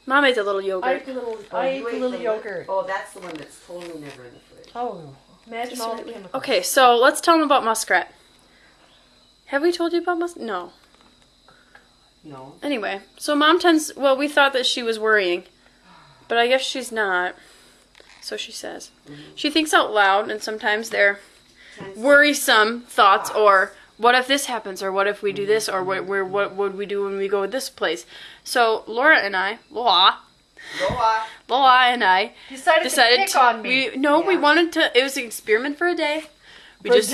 Mom ate the little yogurt. I ate the little yogurt. Oh, that's the one that's totally never in the fridge. Oh, imagine all the chemicals. Okay, so let's tell them about Muskrat. Have we told you about Muskrat? No. No. Anyway, so Mom we thought that she was worrying, but I guess she's not. So she says. Mm-hmm. She thinks out loud, and sometimes they're worrisome thoughts, or what if this happens, or what if we do this, or what would we do when we go to this place? So Laura and I decided to pick on me. We wanted to. It was an experiment for a day. It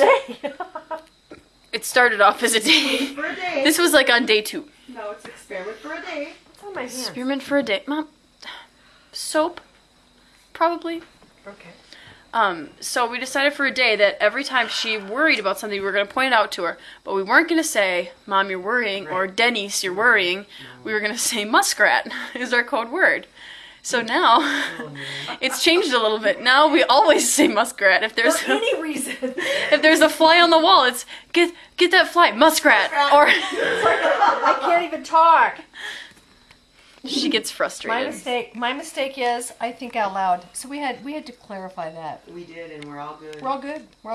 started off as a day. For a day. This was like on day 2. No, it's experiment for a day. It's on my hands. Experiment for a day. Mom, soap, probably. Okay. So we decided for a day that every time she worried about something, we were going to point it out to her. But we weren't going to say, Mom, you're worrying, or Denise, you're worrying. No. We were going to say muskrat is our code word. So now, it's changed a little bit. Now we always say muskrat. If there's for any reason. If there's a fly on the wall, it's, get that fly, muskrat. Or I can't even talk. She gets frustrated. My mistake is I think out loud. So we had to clarify that. We did, and we're all good. We're all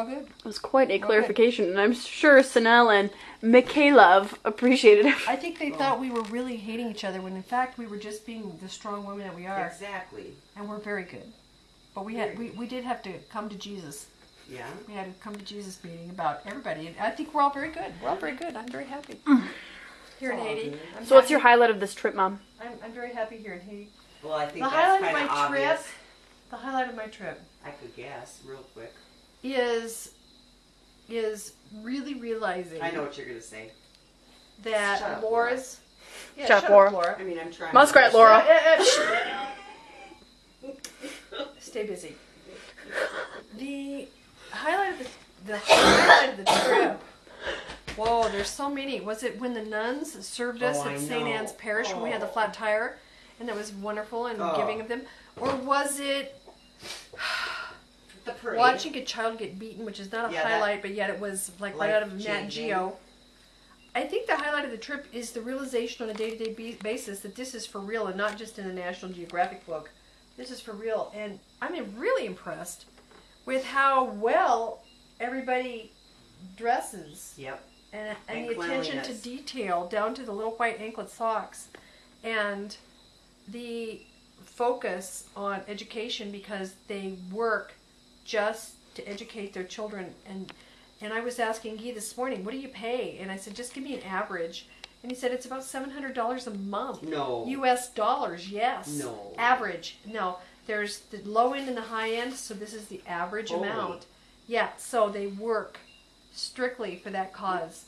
good. It was quite a clarification, and I'm sure Sanel and Mikhailov appreciated it. I think they thought we were really hating each other, when in fact we were just being the strong women that we are. Exactly. And we're very good. But we did have to come to Jesus. Yeah. We had to come to Jesus meeting about everybody. And I think we're all very good. We're all very good. I'm very happy. Here in Haiti. So what's your highlight of this trip, Mom? I'm very happy here in Haiti. Well, I think that's kind of obvious. The highlight of my trip. I could guess real quick. Is really realizing. I know what you're gonna say. That Laura's. Yeah, shut up, Laura. I mean, I'm trying. Muskrat, Laura. Stay busy. The highlight of the trip. Whoa, there's so many. Was it when the nuns served us at St. Anne's Parish when we had the flat tire? And that was wonderful and giving of them? Or was it watching a child get beaten, which is not a highlight, but yet it was like right out of Nat Geo? I think the highlight of the trip is the realization on a day-to-day basis that this is for real and not just in a National Geographic book. This is for real. And I'm really impressed with how well everybody dresses. Yep. And the attention to detail, down to the little white anklet socks, and the focus on education, because they work just to educate their children. And I was asking Guy this morning, what do you pay? And I said, just give me an average. And he said, it's about $700 a month. No. US dollars, yes. No. Average. No. There's the low end and the high end, so this is the average amount. Yeah, so they work strictly for that cause.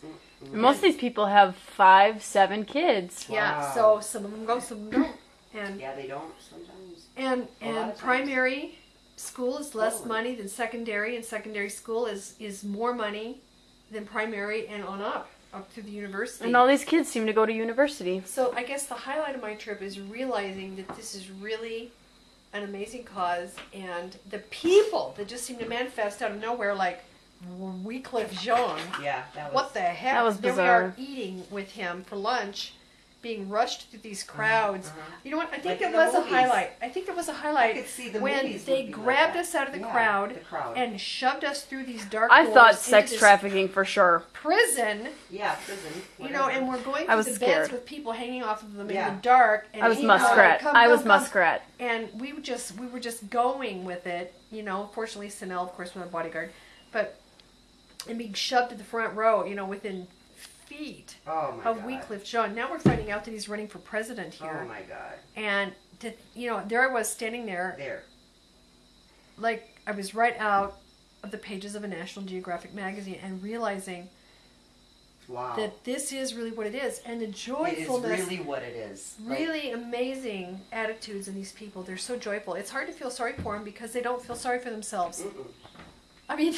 Most of these people have 5, 7 kids. Yeah, so some of them go, some of them don't. And yeah, they don't sometimes. And primary school is less money than secondary, and secondary school is more money than primary and on up to the university. And all these kids seem to go to university. So I guess the highlight of my trip is realizing that this is really an amazing cause, and the people that just seem to manifest out of nowhere, like Wycliffe Jean. Yeah, that was... What the heck? That was bizarre. There we are eating with him for lunch, being rushed through these crowds. You know what? I think there was a highlight. I think there was a highlight when they grabbed us out of the crowd and shoved us through these dark doors. I thought sex trafficking for sure. Prison. Yeah, prison. You know, and we're going through the beds with people hanging off of them in the dark. And I was muskrat. I was muskrat. And we were just going with it. You know, fortunately, Sanel, of course, was a bodyguard, but. And being shoved to the front row, you know, within feet of Wycliffe Jean. Now we're finding out that he's running for president here. Oh my God! And there I was standing there, like I was right out of the pages of a National Geographic magazine, and realizing that this is really what it is, and the joyfulness. It is really what it is. Really amazing attitudes in these people. They're so joyful. It's hard to feel sorry for them because they don't feel sorry for themselves. I mean.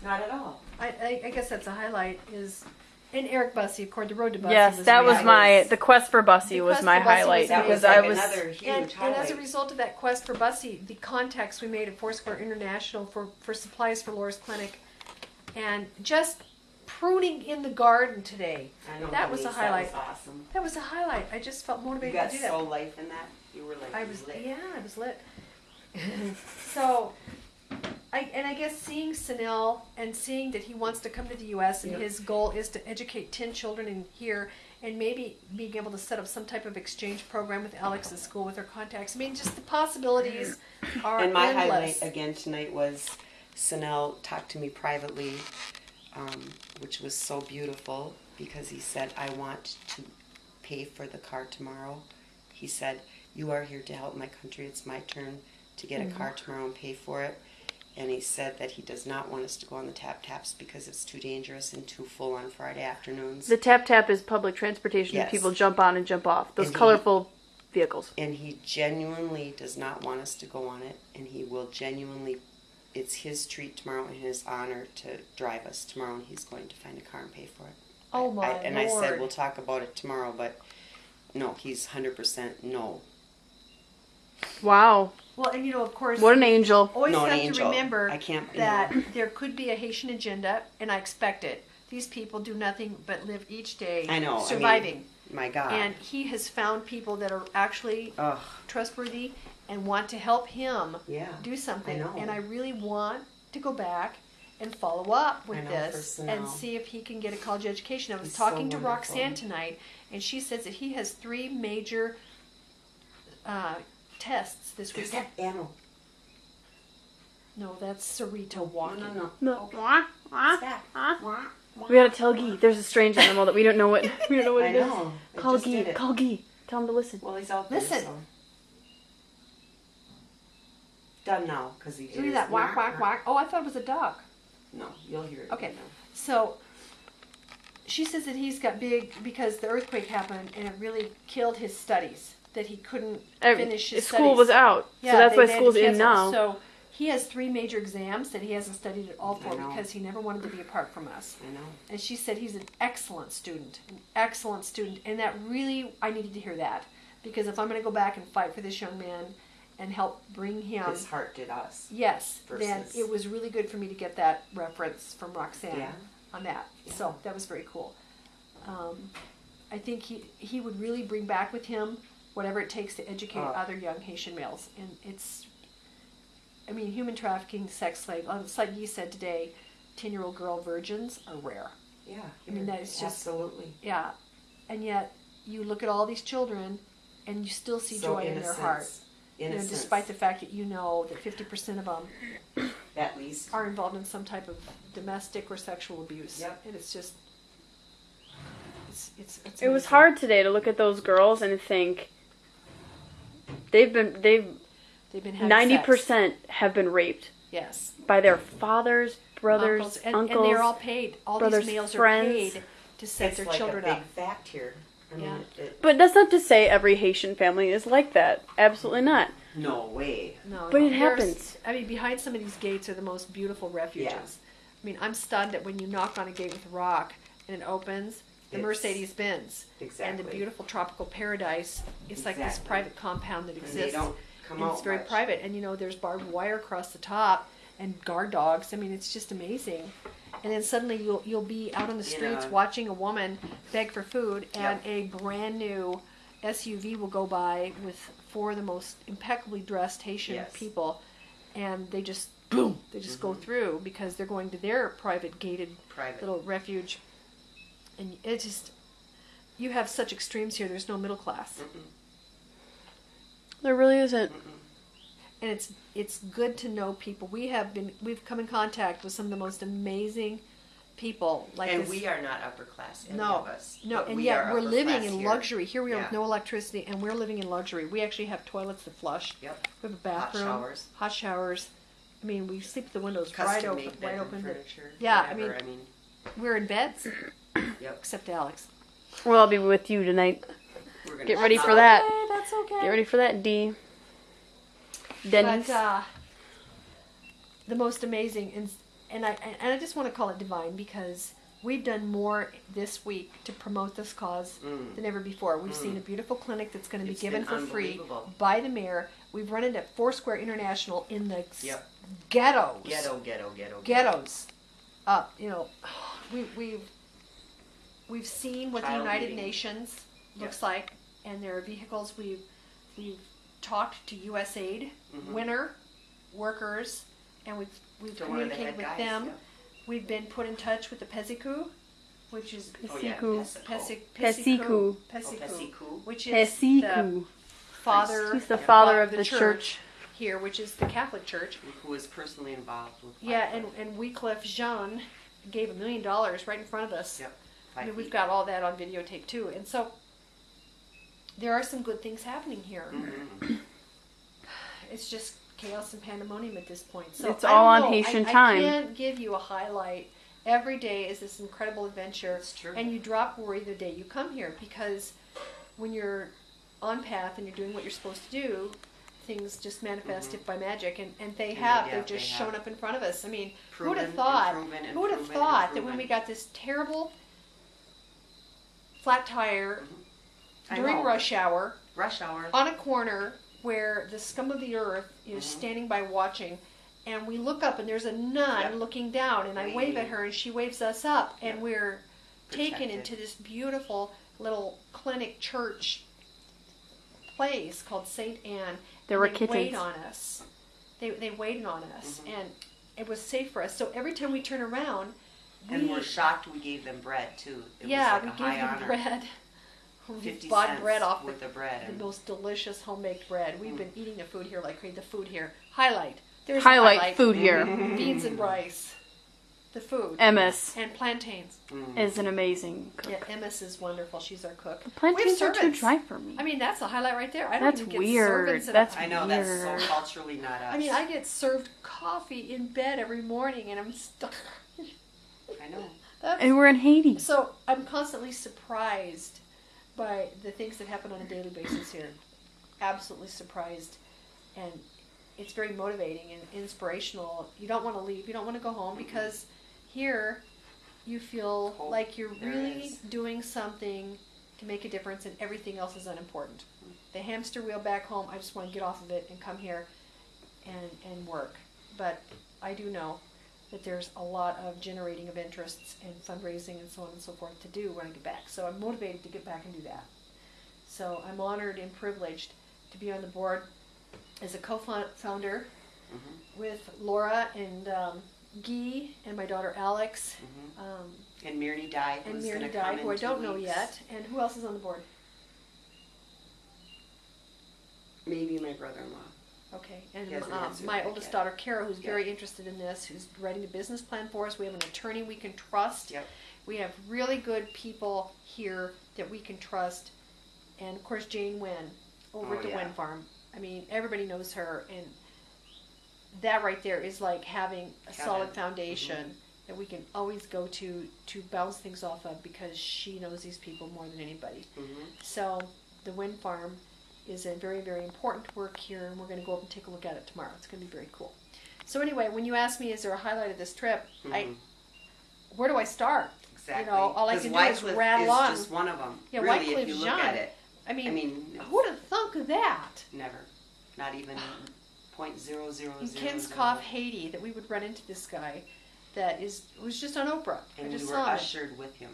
Not at all. I guess that's a highlight and Eric Bussey, of course, the road to Bussey. Yes, that was the quest for Bussey was my highlight because I was another huge highlight. And as a result of that quest for Bussey, the contacts we made at Foursquare International for supplies for Laura's clinic, and just pruning in the garden today. I know, That was a Denise, highlight. That was awesome. That was a highlight. I just felt You motivated got to do that. so life in that. You were like I was lit. I was lit. So, I guess seeing Sunil and seeing that he wants to come to the U.S. and Yep. his goal is to educate 10 children in here and maybe being able to set up some type of exchange program with Alex's school with her contacts. I mean, just the possibilities are And my endless. highlight again tonight was Sunil talked to me privately, which was so beautiful because he said, I want to pay for the car tomorrow. He said, you are here to help my country. It's my turn to get a car tomorrow and pay for it. And he said that he does not want us to go on the tap-taps because it's too dangerous and too full on Friday afternoons. The tap-tap is public transportation that Yes. people jump on and jump off. Those And he- colorful vehicles. And he genuinely does not want us to go on it, and he will genuinely, it's his treat tomorrow and his honor to drive us tomorrow, and he's going to find a car and pay for it. Oh my And Lord. I said, we'll talk about it tomorrow, but no, he's 100% no. Wow. Well, and of course, What an angel. always No, an have angel. to remember I can't- that there could be a Haitian agenda, and I expect it. These people do nothing but live each day I know. surviving. I mean, my God. And he has found people that are actually Ugh. trustworthy and want to help him Yeah, do something. I know. And I really want to go back and follow up with I know, this for and Sunil. see if he can get a college education. I was He's so talking to wonderful. Roxanne tonight, and she says that he has 3 major tests this week. There's that animal. No, that's Sarita walking. No. No. It's back. We gotta tell Guy. There's a strange animal that we don't know what it I is. know. I Call just Guy. did it. Call Guy. Tell him to listen. Well, he's out there, Listen. so. Done now, because he did Look at his that, whack, whack, whack. Oh, I thought it was a duck. No, you'll hear it. Okay. again now. So she says that he's got big because the earthquake happened and it really killed his studies. That he couldn't finish his School studies. was out, Yeah, so that's why they had school's to in cancel. now. So he has 3 major exams that he hasn't studied at all for I know. because he never wanted to be apart from us. I know. And she said he's an excellent student, and that really, I needed to hear that. Because if I'm going to go back and fight for this young man and help bring him, His heart did us. yes, then versus- it was really good for me to get that reference from Roxanne Yeah. on that. Yeah. So that was very cool. I think he would really bring back with him whatever it takes to educate other young Haitian males. And it's, I mean, human trafficking, sex slave, it's like you said today, 10-year-old girl virgins are rare. Yeah. I mean, that is just, absolutely. yeah. And yet, you look at all these children, and you still see So joy in their heart. Innocence. Despite the fact that that 50% of them At least. are involved in some type of domestic or sexual abuse. Yep. And it's just, it's It was amazing. hard today to look at those girls and think they've They've been having 90% sex. have been raped Yes. by their fathers, brothers, uncles. and they're all paid. All brothers, these males friends. are paid to set It's their like children a big up. fact here. I mean, Yeah. But that's not to say every Haitian family is like that. Absolutely not. no way. No, But it there's- happens. I mean, behind some of these gates are the most beautiful refuges. Yeah. I mean, I'm stunned that when you knock on a gate with a rock and it opens, the It's- Mercedes-Benz Exactly. and the beautiful tropical paradise. It's like this Exactly. private compound that And exists. they don't come and out it's very much. private, and there's barbed wire across the top and guard dogs. I mean, it's just amazing. And then suddenly you'll be out on the streets Yeah. watching a woman beg for food, and Yep. a brand new SUV will go by with 4 of the most impeccably dressed Haitian Yes. people, and they just boom, they just go through because they're going to their private gated Private. little refuge, and it just, you have such extremes here. There's no middle class. There really isn't. And it's good to know people. We've come in contact with some of the most amazing people. Like And this. we are not upper class, any No, of us. no, But and we yet are we're upper living class in here. luxury. Here we are with Yeah. no electricity, and we're living in luxury. We actually have toilets that flush. Yep. We have a bathroom, hot showers. I mean, we sleep with the windows wide Custom open. made bedroom That- furniture. Yeah, whatever, I mean, we're in beds, yep. except Alex. Well, I'll be with you tonight. We're gonna Get ready stop. for that. Okay, that's okay. Get ready for that, D. Denise. But the most amazing, and I just want to call it divine because we've done more this week to promote this cause than ever before. We've seen a beautiful clinic that's going to be It's given been for free unbelievable. by the mayor. We've run into Foursquare International in the Yep. ghettos. Ghetto. Ghettos we've seen what the United Nations looks like, and their vehicles. We've talked to USAID, winter workers, and we've communicated with them. Yeah. We've been put in touch with the Pesiku, which is Pesiku, which is the father. He's the father of the church here, which is the Catholic Church, who is personally involved with. And Wycliffe Jean gave $1 million right in front of us. Yep. I mean, we've got all that on videotape too, and so there are some good things happening here. It's just chaos and pandemonium at this point. So it's all on Haitian time. I can't give you a highlight. Every day is this incredible adventure. It's true. And you drop worry the day you come here, because when you're on path and you're doing what you're supposed to do, things just manifest it by magic, and they've just shown up in front of us. I mean, who would have thought that when we got this terrible flat tire during rush hour on a corner where the scum of the earth is standing by watching, and we look up and there's a nun looking down, and I wave at her and she waves us up, and we're taken into this beautiful little clinic church place called St. Anne. There were kittens. They waited on us. They waited on us, and it was safe for us. So every time we turn around, we're shocked we gave them bread too. It was we like gave a high them honor. Bread. 50 bought cents bread off worth of bread. The most delicious homemade bread. We've been eating the food here like crazy. The food here. Highlight. There's highlight food here. Beans and rice. The food. Emmis. And plantains. Is an amazing cook. Yeah, Emmis is wonderful. She's our cook. The plantains are too dry for me. I mean, that's a highlight right there. I don't that's even get weird. That's I know, weird. that's so culturally not us. I mean, I get served coffee in bed every morning, and I'm stuck. I know. And we're in Haiti. So I'm constantly surprised by the things that happen on a daily basis here. Absolutely surprised. And it's very motivating and inspirational. You don't want to leave. You don't want to go home, because here you feel like you're really doing something to make a difference, and everything else is unimportant. The hamster wheel back home, I just want to get off of it and come here and work. But I do know that there's a lot of generating of interests and fundraising and so on and so forth to do when I get back. So I'm motivated to get back and do that. So I'm honored and privileged to be on the board as a co-founder with Laura and Guy and my daughter Alex. And Mirny Dye, who I don't know yet. And who else is on the board? Maybe my brother-in-law. Okay, and my oldest daughter, Kara, who's very interested in this, who's writing a business plan for us. We have an attorney we can trust. Yep. We have really good people here that we can trust. And, of course, Jane Wynn over at the Wynn Farm. I mean, everybody knows her. And that right there is like having a solid foundation that we can always go to bounce things off of, because she knows these people more than anybody. So the Wynn Farm is a very, very important work here, and we're going to go up and take a look at it tomorrow. It's going to be very cool. So anyway, when you ask me, is there a highlight of this trip, where do I start? Exactly. You know, all I can do is rattle on. Just one of them. Yeah, really, Wycliffe if you look Jean. at it. I mean who would have thunk of that? Never. Not even .000. In Kinskov, Haiti, that we would run into this guy that was just on Oprah. And I just we were saw him. ushered with him.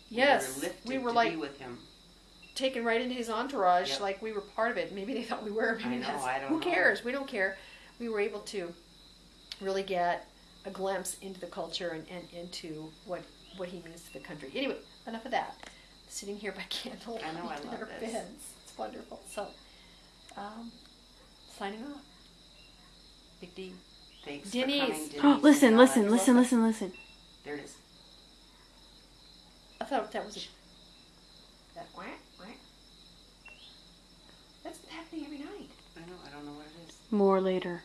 Yes. We were lifted to be with him. Taken right into his entourage, like we were part of it. Maybe they thought we were. Maybe I don't know. Who cares? We don't care. We were able to really get a glimpse into the culture and into what he means to the country. Anyway, enough of that. Sitting here by candlelight in our beds. It's wonderful. So, signing off. Big D. Thanks Denise. for coming, Denise. Oh, listen. There it is. I thought that was that quack. That's happening every night. I know. I don't know what it is. More later.